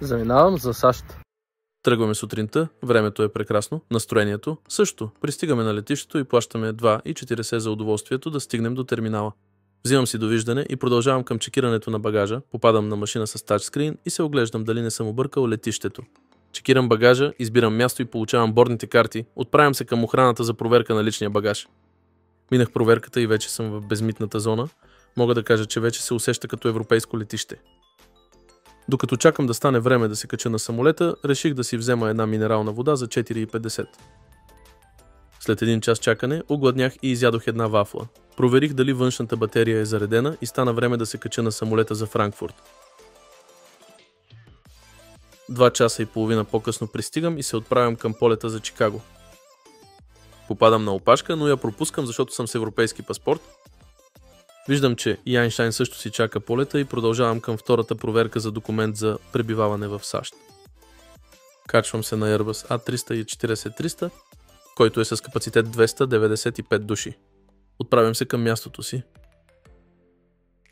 Заминавам за САЩ. Тръгваме сутринта, времето е прекрасно, настроението също. Пристигаме на летището и плащаме 2,40 за удоволствието да стигнем до терминала. Взимам си довиждане и продължавам към чекирането на багажа, попадам на машина с тачскрин и се оглеждам дали не съм объркал летището. Чекирам багажа, избирам място и получавам бордните карти, отправям се към охраната за проверка на личния багаж. Минах проверката и вече съм в безмитната зона. Мога да кажа, че вече се усеща като европейско летище. Докато чакам да стане време да се кача на самолета, реших да си взема една минерална вода за 4,50. След един час чакане, огладнях и изядох една вафла. Проверих дали външната батерия е заредена и стана време да се кача на самолета за Франкфурт. 2 часа и половина по-късно пристигам и се отправям към полета за Чикаго. Попадам на опашка, но я пропускам, защото съм с европейски паспорт. Виждам, че и Айнщайн също си чака полета и продължавам към втората проверка за документ за пребиваване в САЩ. Качвам се на Airbus A340-300, който е с капацитет 295 души. Отправям се към мястото си.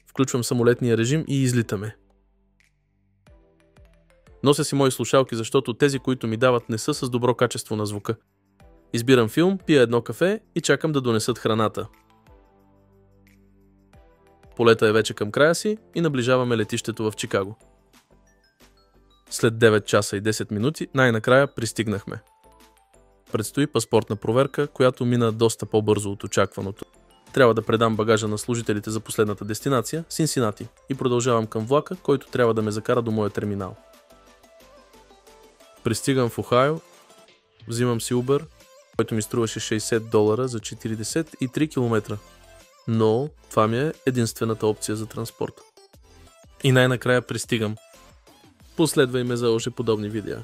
Включвам самолетния режим и излитаме. Нося си мои слушалки, защото тези, които ми дават, не са с добро качество на звука. Избирам филм, пия едно кафе и чакам да донесат храната. Полета е вече към края си и наближаваме летището в Чикаго. След 9 часа и 10 минути най-накрая пристигнахме. Предстои паспортна проверка, която мина доста по-бързо от очакваното. Трябва да предам багажа на служителите за последната дестинация – Синсинати, и продължавам към влака, който трябва да ме закара до моя терминал. Пристигам в Охайо, взимам си Uber, който ми струваше $60 за 43 км. Но това ми е единствената опция за транспорт. И най-накрая пристигам. Последвай ме за още подобни видеа.